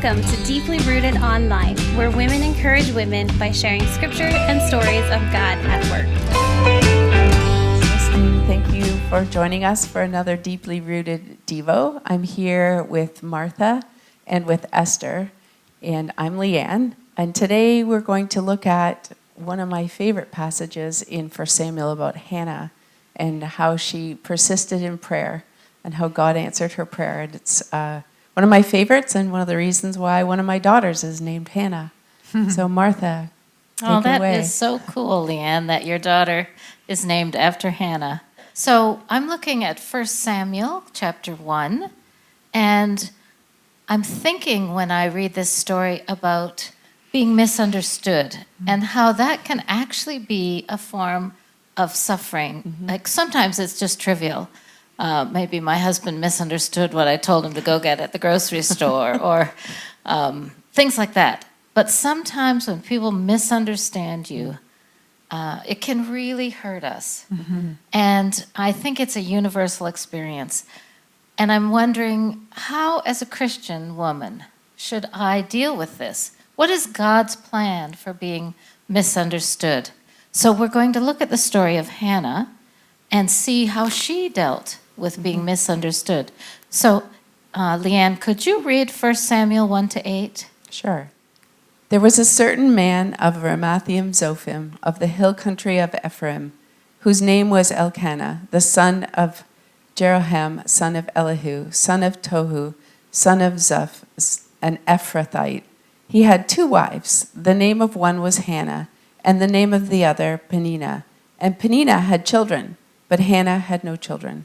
Welcome to Deeply Rooted Online, where women encourage women by sharing scripture and stories of God at work. Thank you for joining us for another Deeply Rooted Devo. I'm here with Martha and with Esther, and I'm Leanne. And today we're going to look at one of my favorite passages in 1 Samuel about Hannah and how she persisted in prayer and how God answered her prayer. And it's one of my favorites and one of the reasons why one of my daughters is named Hannah. So Martha, take it that away. is so cool, Leanne, that your daughter is named after Hannah. So I'm looking at 1 Samuel chapter 1, and I'm thinking when I read this story about being misunderstood and how that can actually be a form of suffering. Like sometimes it's just trivial. Maybe my husband misunderstood what I told him to go get at the grocery store or things like that. But sometimes when people misunderstand you, it can really hurt us. And I think it's a universal experience. And I'm wondering, how, as a Christian woman, should I deal with this? What is God's plan for being misunderstood? So we're going to look at the story of Hannah and see how she dealt with being misunderstood. So, Leanne, could you read 1 Samuel 1-8? Sure. There was a certain man of Ramathaim Zophim of the hill country of Ephraim, whose name was Elkanah, the son of Jeroham, son of Elihu, son of Tohu, son of Zuph, an Ephrathite. He had 2 wives. The name of one was Hannah, and the name of the other Peninnah. And Peninnah had children, but Hannah had no children.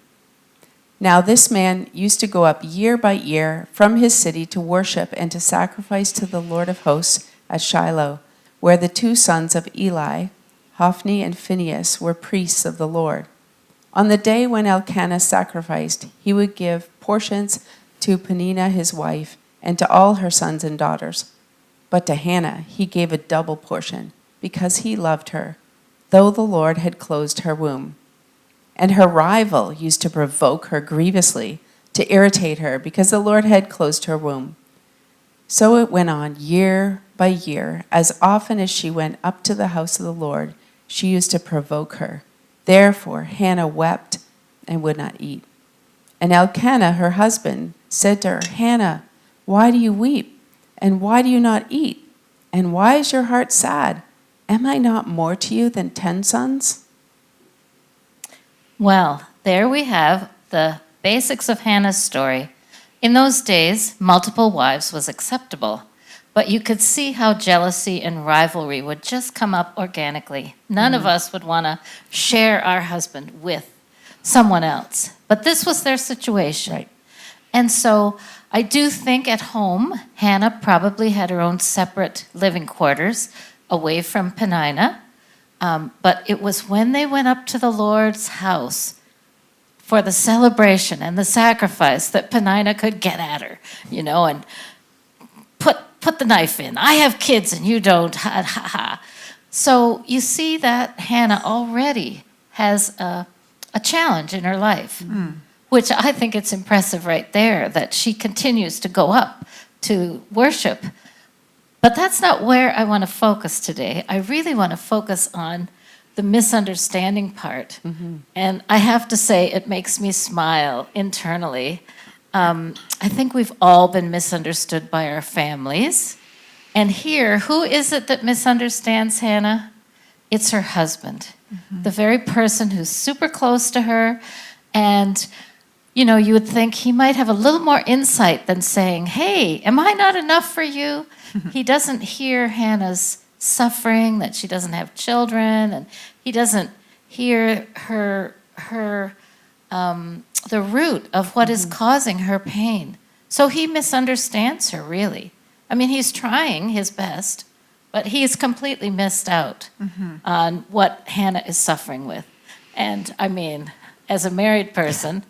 Now this man used to go up year by year from his city to worship and to sacrifice to the Lord of hosts at Shiloh, where the 2 sons of Eli, Hophni and Phinehas, were priests of the Lord. On the day when Elkanah sacrificed, he would give portions to Peninnah his wife and to all her sons and daughters. But to Hannah he gave a double portion, because he loved her, though the Lord had closed her womb. And her rival used to provoke her grievously, to irritate her, because the Lord had closed her womb. So it went on year by year. As often as she went up to the house of the Lord, she used to provoke her. Therefore Hannah wept and would not eat. And Elkanah, her husband, said to her, Hannah, why do you weep? And why do you not eat? And why is your heart sad? Am I not more to you than 10 sons? Well, there we have the basics of Hannah's story. In those days, multiple wives was acceptable, but you could see how jealousy and rivalry would just come up organically. None of us would want to share our husband with someone else, but this was their situation. Right. And so I do think at home, Hannah probably had her own separate living quarters away from Peninnah. But it was when they went up to the Lord's house for the celebration and the sacrifice that Peninnah could get at her, and put the knife in. I have kids and you don't. Ha, ha, ha. So you see that Hannah already has a challenge in her life, which I think it's impressive right there that she continues to go up to worship. But that's not where I want to focus today. I really want to focus on the misunderstanding part. And I have to say, it makes me smile internally. I think we've all been misunderstood by our families. And here, who is it that misunderstands Hannah? It's her husband, the very person who's super close to her. And you would think he might have a little more insight than saying, hey, am I not enough for you? He doesn't hear Hannah's suffering, that she doesn't have children, and he doesn't hear the root of what is causing her pain. So he misunderstands her, really. I mean, he's trying his best, but he's completely missed out on what Hannah is suffering with. And I mean, as a married person,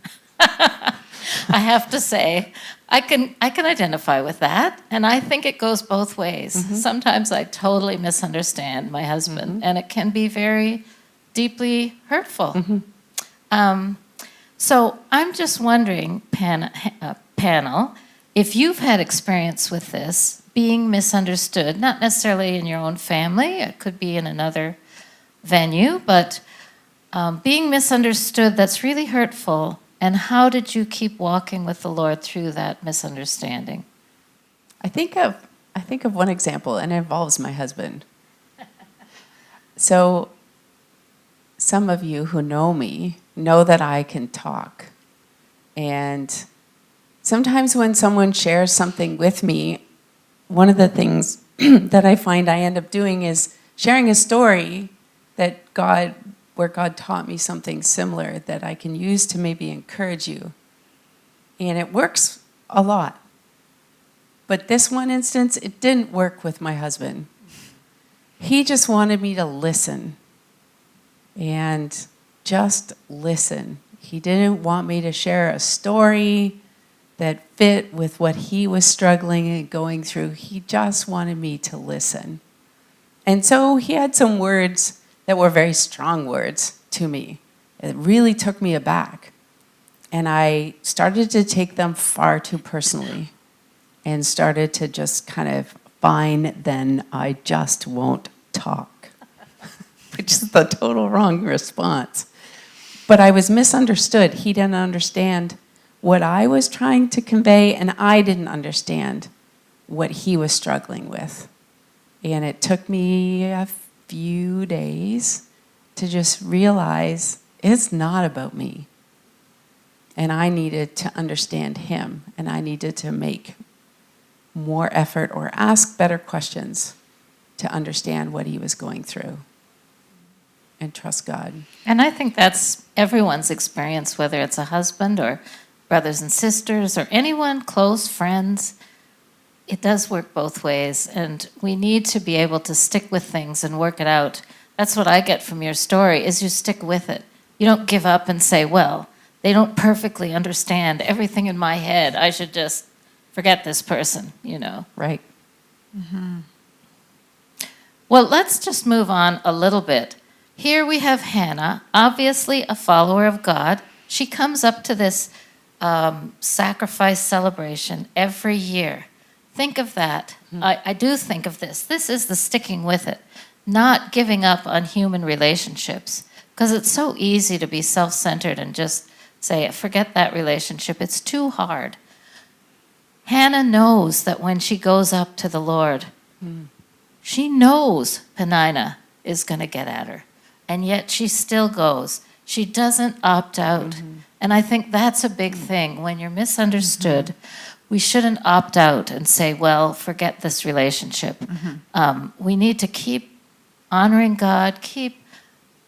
I have to say, I can identify with that, and I think it goes both ways. Sometimes I totally misunderstand my husband, and it can be very deeply hurtful. So I'm just wondering, panel, if you've had experience with this, being misunderstood, not necessarily in your own family, it could be in another venue, but being misunderstood, that's really hurtful. And how did you keep walking with the Lord through that misunderstanding? I think of one example, and it involves my husband. So some of you who know me know that I can talk. And sometimes when someone shares something with me, one of the things that I find I end up doing is sharing a story where God taught me something similar that I can use to maybe encourage you. And it works a lot. But this one instance, it didn't work with my husband. He just wanted me to listen. And just listen. He didn't want me to share a story that fit with what he was struggling and going through. He just wanted me to listen. And so he had some words that were very strong words to me. It really took me aback. And I started to take them far too personally and started to just kind of, fine, then I just won't talk, which is the total wrong response. But I was misunderstood. He didn't understand what I was trying to convey, and I didn't understand what he was struggling with. And it took me a few days to just realize it's not about me. And I needed to understand him, and I needed to make more effort or ask better questions to understand what he was going through and trust God. And I think that's everyone's experience, whether it's a husband or brothers and sisters or anyone, close friends. It does work both ways, and we need to be able to stick with things and work it out. That's what I get from your story, is you stick with it. You don't give up and say, well, they don't perfectly understand everything in my head. I should just forget this person, you know. Right. Mm-hmm. Well, let's just move on a little bit. Here we have Hannah, obviously a follower of God. She comes up to this sacrifice celebration every year. Think of that. I do think of this. This is the sticking with it, not giving up on human relationships, because it's so easy to be self-centered and just say, forget that relationship. It's too hard. Hannah knows that when she goes up to the Lord, she knows Peninnah is going to get at her, and yet she still goes. She doesn't opt out. Mm-hmm. And I think that's a big thing. When you're misunderstood, we shouldn't opt out and say, well, forget this relationship. We need to keep honoring God, keep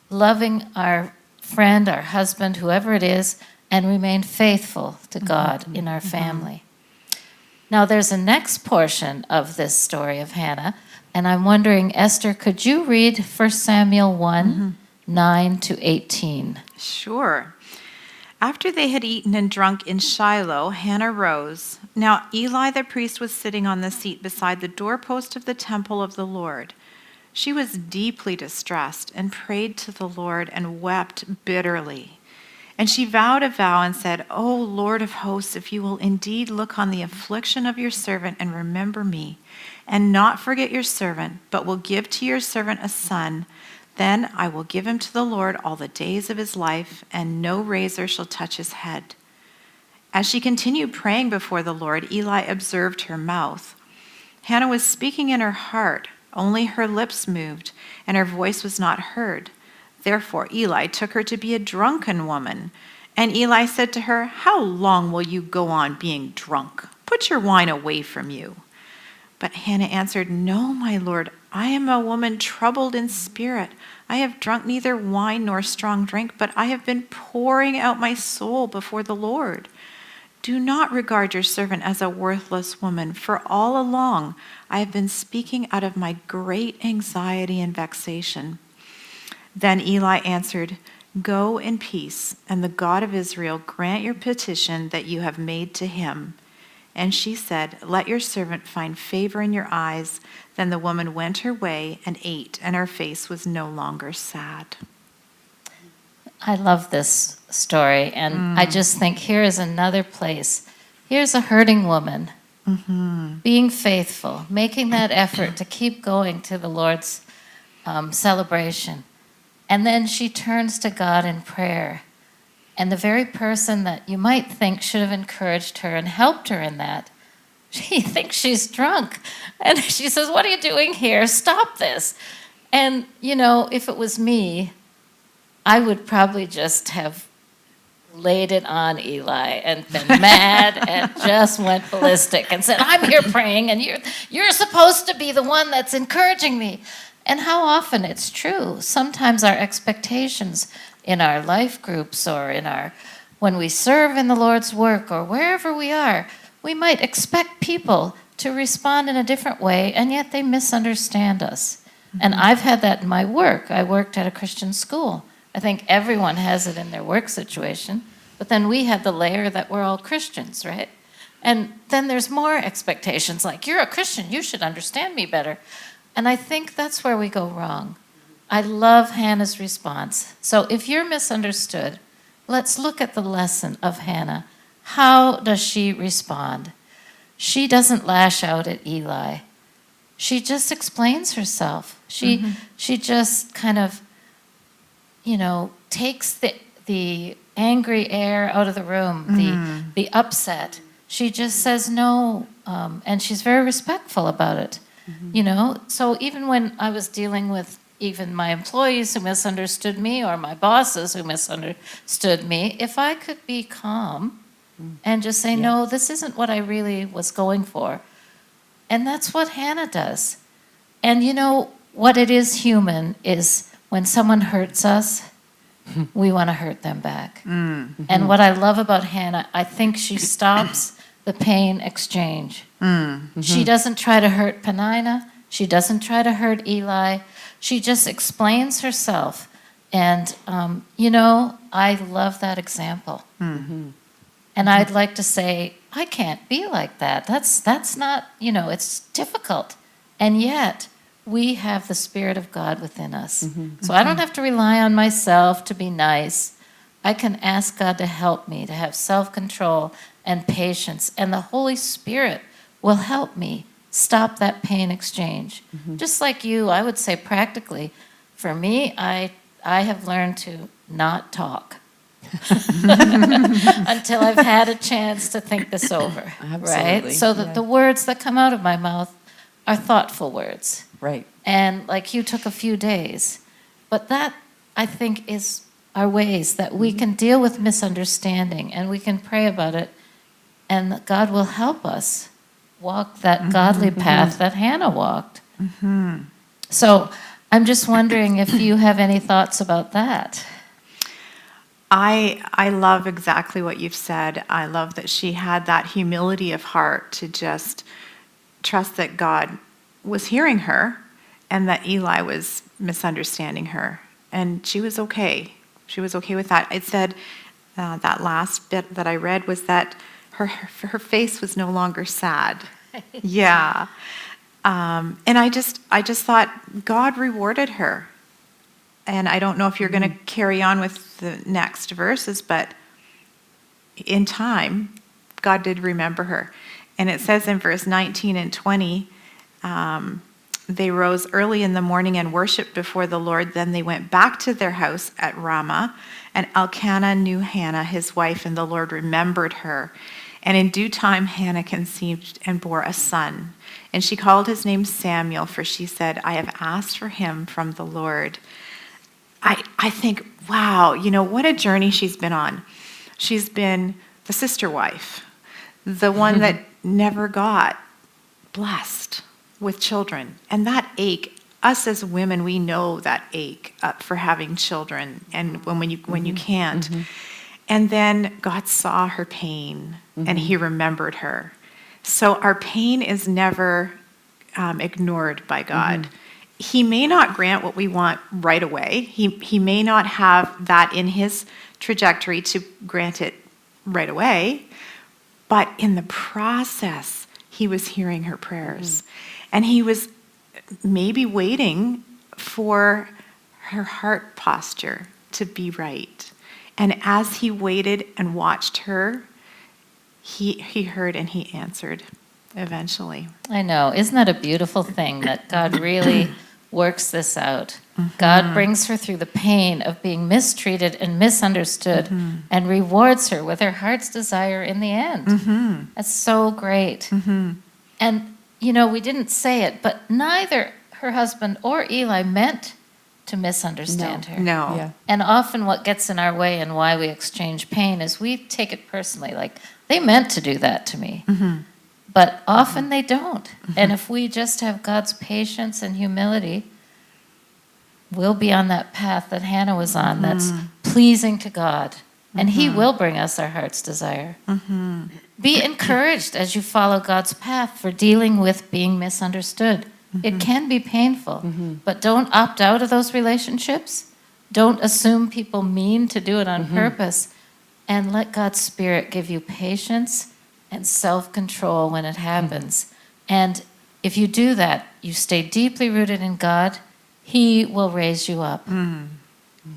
loving our friend, our husband, whoever it is, and remain faithful to God in our family. Now, there's a next portion of this story of Hannah, and I'm wondering, Esther, could you read 1 Samuel 1, 9 to 18? Sure. After they had eaten and drunk in Shiloh, Hannah rose. Now Eli the priest was sitting on the seat beside the doorpost of the temple of the Lord. She was deeply distressed and prayed to the Lord and wept bitterly. And she vowed a vow and said, O Lord of hosts, if you will indeed look on the affliction of your servant and remember me, and not forget your servant, but will give to your servant a son, then I will give him to the Lord all the days of his life, and no razor shall touch his head. As she continued praying before the Lord, Eli observed her mouth. Hannah was speaking in her heart, only her lips moved, and her voice was not heard. Therefore Eli took her to be a drunken woman. And Eli said to her, How long will you go on being drunk? Put your wine away from you. But Hannah answered, No, my Lord, I am a woman troubled in spirit. I have drunk neither wine nor strong drink, but I have been pouring out my soul before the Lord. Do not regard your servant as a worthless woman, for all along I have been speaking out of my great anxiety and vexation. Then Eli answered, Go in peace, and the God of Israel grant your petition that you have made to him. And she said, Let your servant find favor in your eyes. Then the woman went her way and ate, and her face was no longer sad. I love this story, and I just think here is another place. Here's a hurting woman being faithful, making that effort to keep going to the Lord's celebration. And then she turns to God in prayer. And the very person that you might think should have encouraged her and helped her in that, she thinks she's drunk. And she says, "What are you doing here? Stop this." And, if it was me, I would probably just have laid it on Eli and been mad and just went ballistic and said, "I'm here praying and you're supposed to be the one that's encouraging me." And how often it's true. Sometimes our expectations in our life groups or when we serve in the Lord's work or wherever we are, we might expect people to respond in a different way, and yet they misunderstand us. And I've had that in my work. I worked at a Christian school. I think everyone has it in their work situation. But then we have the layer that we're all Christians, right? And then there's more expectations, like, "You're a Christian, you should understand me better." And I think that's where we go wrong. I love Hannah's response. So if you're misunderstood, let's look at the lesson of Hannah. How does she respond? She doesn't lash out at Eli. She just explains herself. She just kind of, takes the angry air out of the room, the upset. She just says no, and she's very respectful about it. So even when I was dealing with even my employees who misunderstood me or my bosses who misunderstood me, if I could be calm and just say, "No, this isn't what I really was going for." And that's what Hannah does. And what it is human is when someone hurts us, we want to hurt them back. And what I love about Hannah, I think she stops the pain exchange. She doesn't try to hurt Penina. She doesn't try to hurt Eli. She just explains herself. And, I love that example. And I'd like to say, I can't be like that. That's not, it's difficult. And yet, we have the Spirit of God within us. So I don't have to rely on myself to be nice. I can ask God to help me to have self-control and patience. And the Holy Spirit will help me stop that pain exchange. Just like you, I would say practically, for me, I have learned to not talk. Until I've had a chance to think this over. Right? So that the words that come out of my mouth are thoughtful words. Right. And like you took a few days. But that, I think, is our ways that we can deal with misunderstanding and we can pray about it, and God will help us walk that godly path that Hannah walked. So I'm just wondering if you have any thoughts about that. I love exactly what you've said. I love that she had that humility of heart to just trust that God was hearing her and that Eli was misunderstanding her. And she was okay. She was okay with that. It said, that last bit that I read was that her face was no longer sad. Yeah. And I just thought God rewarded her. And I don't know if you're going to carry on with the next verses, but in time, God did remember her. And it says in verse 19 and 20, they rose early in the morning and worshiped before the Lord. Then they went back to their house at Ramah. And Elkanah knew Hannah, his wife, and the Lord remembered her. And in due time, Hannah conceived and bore a son. And she called his name Samuel, for she said, "I have asked for him from the Lord." I think, wow, what a journey she's been on. She's been the sister wife, the one that never got blessed with children. And that ache, us as women, we know that ache for having children and when you can't. And then God saw her pain and he remembered her. So our pain is never ignored by God. He may not grant what we want right away. He may not have that in his trajectory to grant it right away. But in the process, he was hearing her prayers. And he was maybe waiting for her heart posture to be right. And as he waited and watched her, he heard and he answered. eventually. I know. Isn't that a beautiful thing that God really works this out? God brings her through the pain of being mistreated and misunderstood and rewards her with her heart's desire in the end. That's so great. And, you know, we didn't say it, but neither her husband or Eli meant to misunderstand her. No. Yeah. And often what gets in our way and why we exchange pain is we take it personally, like, they meant to do that to me. But often they don't. And if we just have God's patience and humility, we'll be on that path that Hannah was on that's pleasing to God. And He will bring us our heart's desire. Be encouraged as you follow God's path for dealing with being misunderstood. It can be painful, but don't opt out of those relationships. Don't assume people mean to do it on purpose. And let God's Spirit give you patience and self-control when it happens. And if you do that, you stay deeply rooted in God, He will raise you up.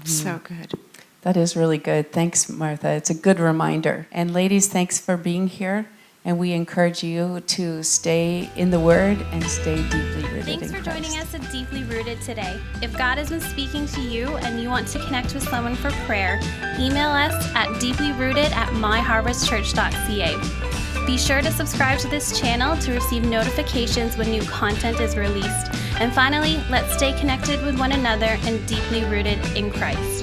So good. That is really good. Thanks, Martha. It's a good reminder. And ladies, thanks for being here. And we encourage you to stay in the Word and stay deeply rooted Thanks in for Christ. joining us at Deeply Rooted today. If God has been speaking to you and you want to connect with someone for prayer, email us at deeplyrooted@myharvestchurch.ca. Be sure to subscribe to this channel to receive notifications when new content is released. And finally, let's stay connected with one another and deeply rooted in Christ.